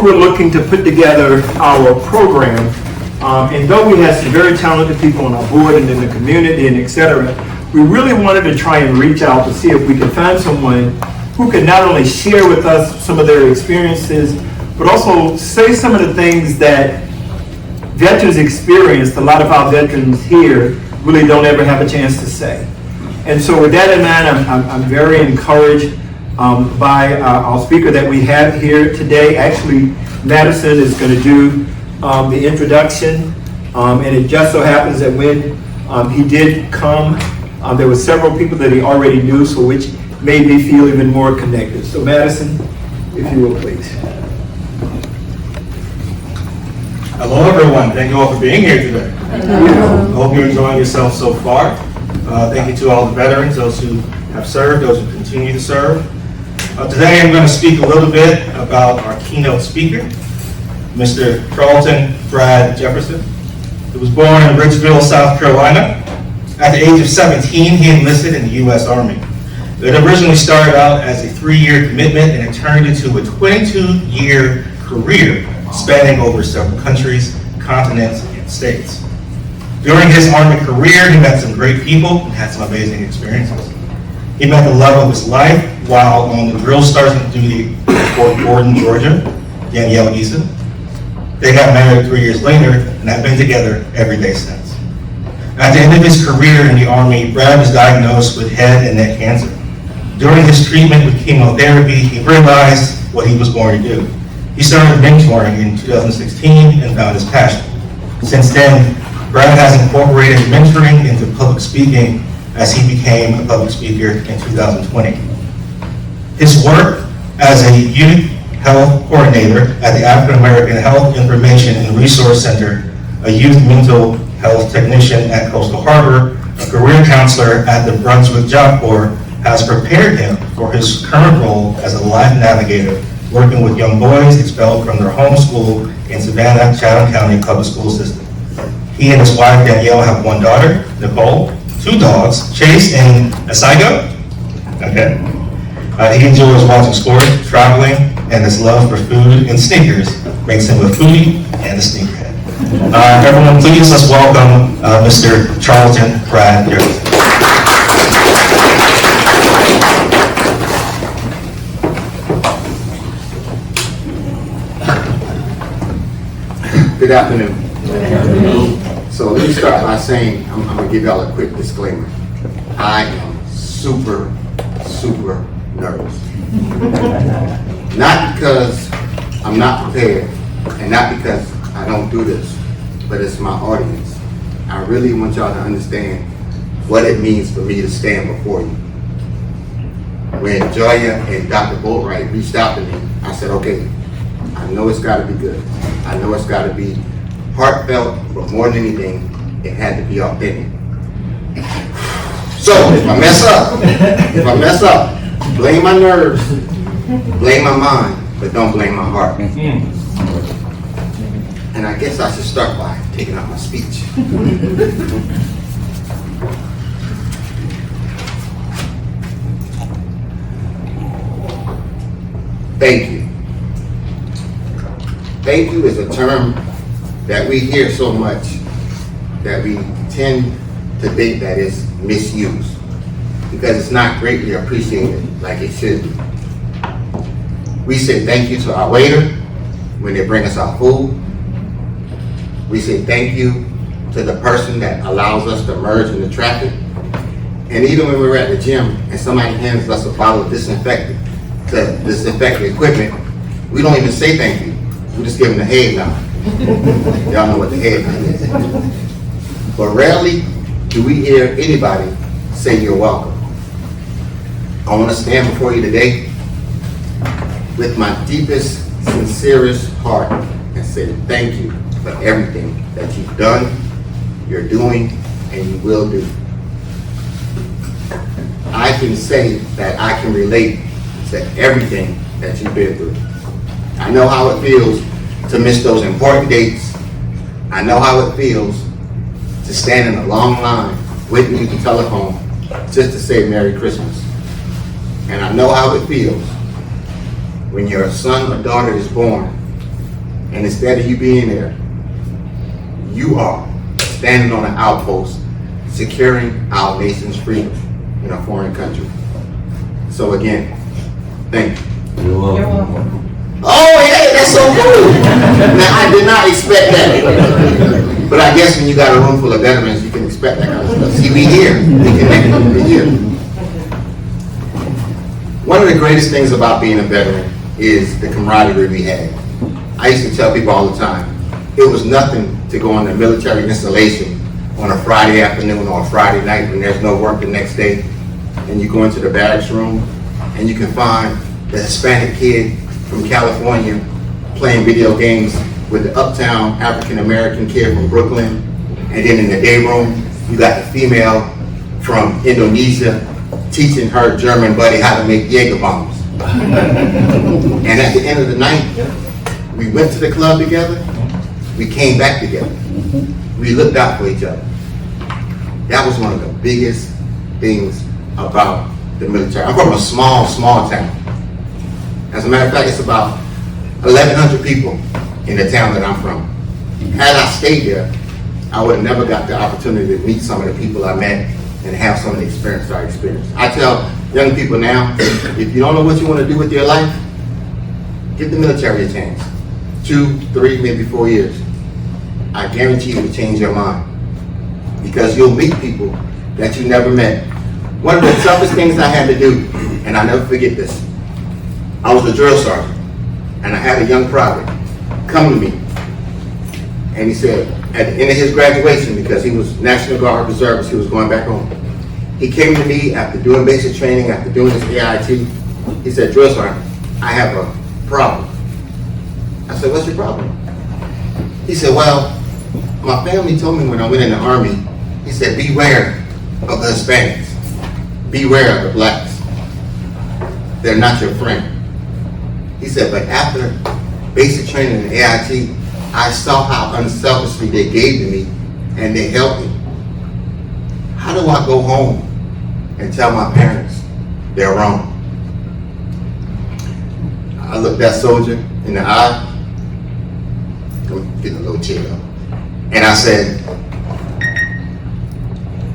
we were looking to put together our program, and though we had some very talented people on our board and in the community and et cetera, we really wanted to try and reach out to see if we could find someone who could not only share with us some of their experiences, but also say some of the things that veterans experienced. A lot of our veterans here really don't ever have a chance to say. And so with that in mind, I'm very encouraged by our speaker that we have here today. Actually, Madison is going to do the introduction, and it just so happens that when he did come, there were several people that he already knew, so which made me feel even more connected. So Madison, if you will, please. Hello everyone, thank you all for being here today. I hope you're enjoying yourself so far. Thank you to all the veterans, those who have served, those who continue to serve. Today I'm going to speak a little bit about our keynote speaker, Mr. Charlton Brad Jefferson. He was born in Ridgeville, South Carolina. At the age of 17, he enlisted in the U.S. Army. It originally started out as a 3-year commitment, and it turned into a 22-year career spanning over several countries, continents, and states. During his Army career, he met some great people and had some amazing experiences. He met the love of his life while on the drill sergeant duty at Fort Gordon, Georgia, Danielle Eason. They got married 3 years later and have been together every day since. At the end of his career in the Army, Brad was diagnosed with head and neck cancer. During his treatment with chemotherapy, he realized what he was going to do. He started mentoring in 2016 and found his passion. Since then, Brad has incorporated mentoring into public speaking as he became a public speaker in 2020. His work as a youth health coordinator at the African American Health Information and Resource Center, a youth mental health technician at Coastal Harbor, a career counselor at the Brunswick Job Corps, has prepared him for his current role as a life navigator, working with young boys expelled from their home school in Savannah, Chatham County public school system. He and his wife Danielle have 1 daughter, Nicole, 2 dogs, Chase and Asigo. Okay. He enjoys watching sports, traveling, and his love for food and sneakers makes him a foodie and a sneakerhead. Everyone, please let's welcome Mr. Charlton Brad Jefferson. Good afternoon. So let me start by saying, I'm going to give y'all a quick disclaimer. I am super nervous. Not because I'm not prepared, and not because I don't do this, but it's my audience. I really want y'all to understand what it means for me to stand before you. When Joya and Dr. Boatwright reached out to me, I said, okay, I know it's got to be good. I know it's got to be heartfelt, but more than anything, it had to be authentic. So if I mess up, blame my nerves, blame my mind, but don't blame my heart. And I guess I should start by taking out my speech. Thank you. Thank you is a term that we hear so much that we tend to think that it's misused because it's not greatly appreciated like it should be. We say thank you to our waiter when they bring us our food. We say thank you to the person that allows us to merge in the traffic. And even when we're at the gym and somebody hands us a bottle of disinfectant to disinfect the equipment, we don't even say thank you. We just give them the head nod. Y'all know what the head nod is. But rarely do we hear anybody say you're welcome. I want to stand before you today with my deepest, sincerest heart and say thank you for everything that you've done, you're doing, and you will do. I can say that I can relate to everything that you've been through. I know how it feels to miss those important dates. I know how it feels to stand in a long line waiting at the telephone just to say Merry Christmas. And I know how it feels when your son or daughter is born And instead of you being there, you are standing on an outpost, securing our nation's freedom in a foreign country. So again, thank you. You're welcome. Oh, yeah, that's so cool. Now, I did not expect that. But I guess when you got a room full of veterans, you can expect that kind of stuff. See, we here. We connected. We here. One of the greatest things about being a veteran is the camaraderie we had. I used to tell people all the time, it was nothing to go on the military installation on a Friday afternoon or a Friday night when there's no work the next day, and you go into the barracks room and you can find the Hispanic kid from California playing video games with the uptown African American kid from Brooklyn, and then in the day room you got the female from Indonesia teaching her German buddy how to make Jaeger bombs. And at the end of the night, we went to the club together, we came back together, we looked out for each other. That was one of the biggest things about the military. I'm from a small town. As a matter of fact, it's about 1,100 people in the town that I'm from. Had I stayed there, I would have never got the opportunity to meet some of the people I met and have some of the experience I experienced. I tell young people now, if you don't know what you want to do with your life, give the military a chance. 2, 3, maybe 4 years. I guarantee you to change your mind, because you'll meet people that you never met. One of the toughest things I had to do, and I'll never forget this, I was a drill sergeant, and I had a young private come to me, and he said, at the end of his graduation, because he was National Guard reservist, he was going back home, he came to me after doing basic training, after doing his AIT, he said, drill sergeant, I have a problem. I said, what's your problem? He said, well, my family told me when I went in the Army, he said, beware of the Hispanics, beware of the blacks, they're not your friend. He said, but after basic training in AIT, I saw how unselfishly they gave to me and they helped me. How do I go home and tell my parents they're wrong? I looked that soldier in the eye, I'm getting a little chill, and I said,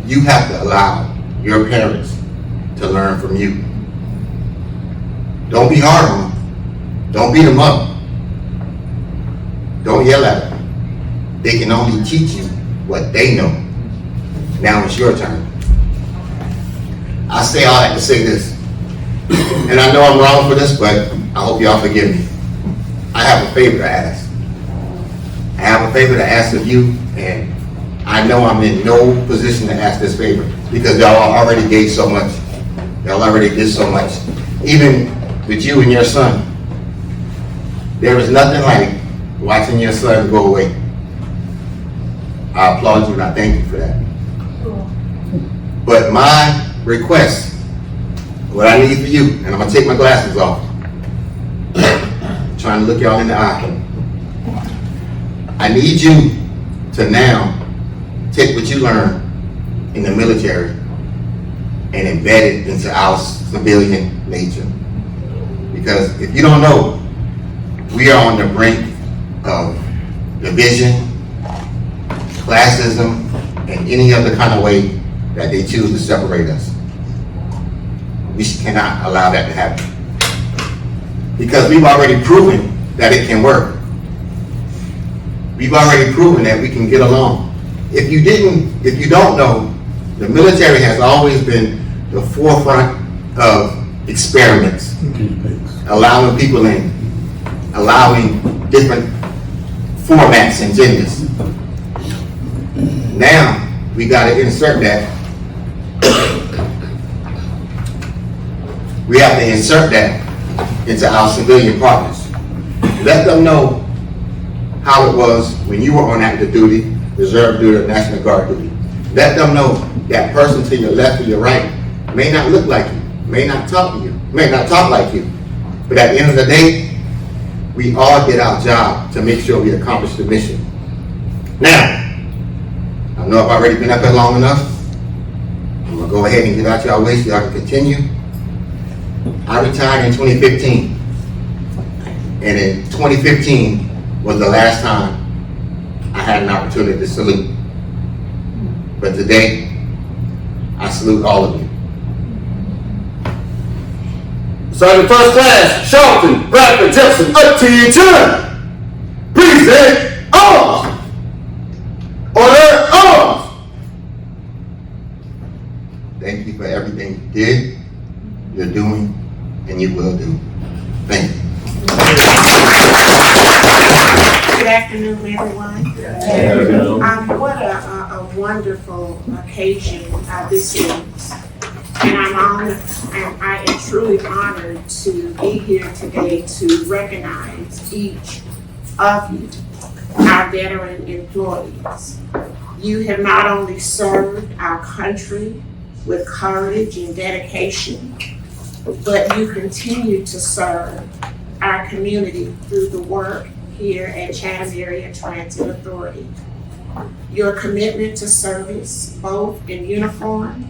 you have to allow your parents to learn from you. Don't be hard on them. Don't beat them up. Don't yell at them. They can only teach you what they know. Now it's your turn. I say all that to say this, and I know I'm wrong for this, but I hope y'all forgive me. I have a favor to ask. I have a favor to ask of you, and I know I'm in no position to ask this favor because y'all already gave so much. Y'all already did so much. Even with you and your son, there is nothing like watching your son go away. I applaud you and I thank you for that. But my request, what I need for you, and I'm gonna take my glasses off, I'm trying to look y'all in the eye. I need you to now take what you learned in the military and embed it into our civilian nature. Because if you don't know, we are on the brink of division, classism, and any other kind of way that they choose to separate us. We cannot allow that to happen. Because we've already proven that it can work. We've already proven that we can get along. If you don't know, the military has always been the forefront of experiments, allowing people in, allowing different formats and genders. Now, we got to insert that. We have to insert that into our civilian partners. Let them know how it was when you were on active duty, reserve duty, or National Guard duty. Let them know that person to your left or your right may not look like you, may not talk to you, may not talk like you. But at the end of the day, we all did our job to make sure we accomplished the mission. Now, I know I've already been up here long enough. I'm gonna go ahead and get out y'all way so y'all can continue. I retired in 2015. And in 2015, was the last time I had an opportunity to salute. But today, I salute all of you. Sergeant First Class Charlton Bradford Jefferson, attention! Present arms! Order arms! Thank you for everything you did, you're doing, and you will do. Thank you. Good afternoon, everyone. What a wonderful occasion this is. And I'm honored, and I am truly honored to be here today to recognize each of you, our veteran employees. You have not only served our country with courage and dedication, but you continue to serve our community through the work here at Chatham Area Transit Authority. Your commitment to service, both in uniform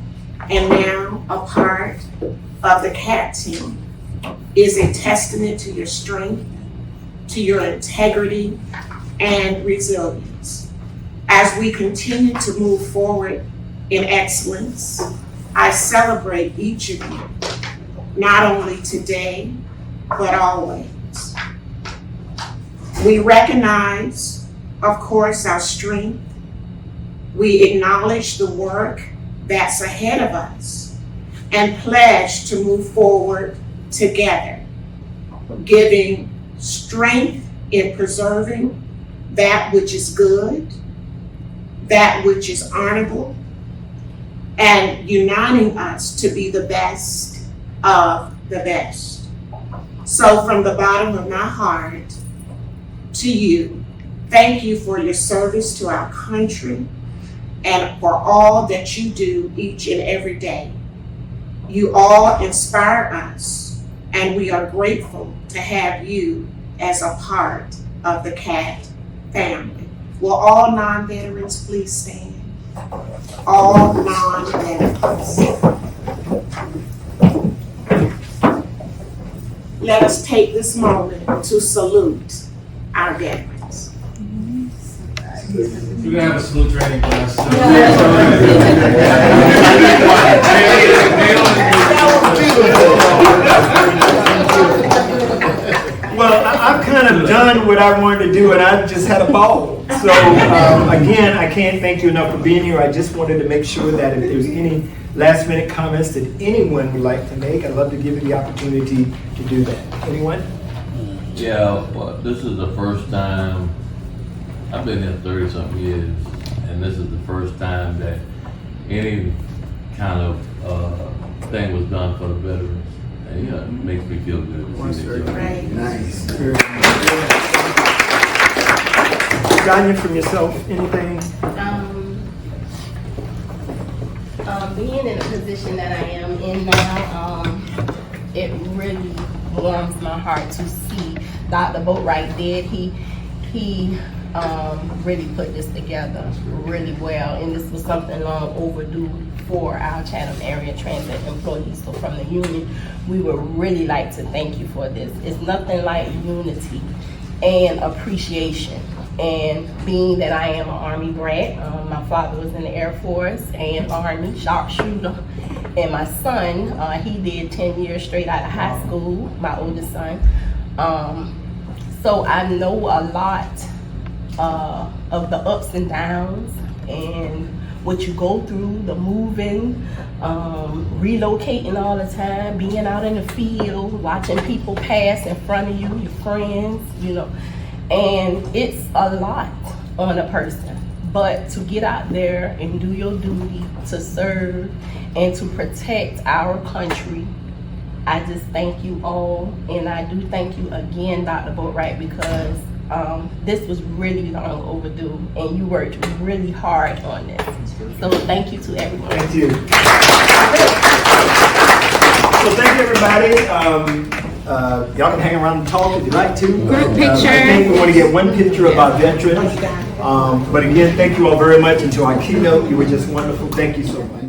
and now a part of the CAT team, is a testament to your strength, to your integrity, and resilience. As we continue to move forward in excellence, I celebrate each of you, not only today, but always. We recognize, of course, our strength. We acknowledge the work that's ahead of us and pledge to move forward together, giving strength in preserving that which is good, that which is honorable, and uniting us to be the best of the best. So from the bottom of my heart to you, thank you for your service to our country and for all that you do each and every day. You all inspire us, and we are grateful to have you as a part of the CAT family. Will all non-veterans please stand? All non-veterans. Let us take this moment to salute our veterans. We're gonna have a salute training class. Well, I've kind of done what I wanted to do, and I've just had a ball. So again, I can't thank you enough for being here. I just wanted to make sure that if there's any last minute comments that anyone would like to make, I'd love to give you the opportunity to do that. Anyone? Yeah, well, this is the first time, I've been here 30-something years, and this is the first time that any kind of thing was done for the veterans. And, it makes me feel good to see that. Right. Nice. Danya, from yourself, anything? Being in the position that I am in now, it really warms my heart to see Dr. Boatwright did. He really put this together really well, and this was something long overdue for our Chatham Area Transit employees. So from the union, we would really like to thank you for this. It's nothing like unity and appreciation. And being that I am an Army brat, my father was in the Air Force and Army sharpshooter, and my son, he did 10 years straight out of high school, my oldest son. So I know a lot of the ups and downs and what you go through, the moving, relocating all the time, being out in the field, watching people pass in front of you, your friends, and it's a lot on a person. But to get out there and do your duty, to serve and to protect our country, I just thank you all, and I do thank you again, Dr. Boatwright, because this was really long overdue, and you worked really hard on this. So thank you to everyone. Thank you. So thank you, everybody. Y'all can hang around and talk if you like to. Group picture. I think we want to get one picture of our veterans. But again, thank you all very much. And to our keynote, you were just wonderful. Thank you so much.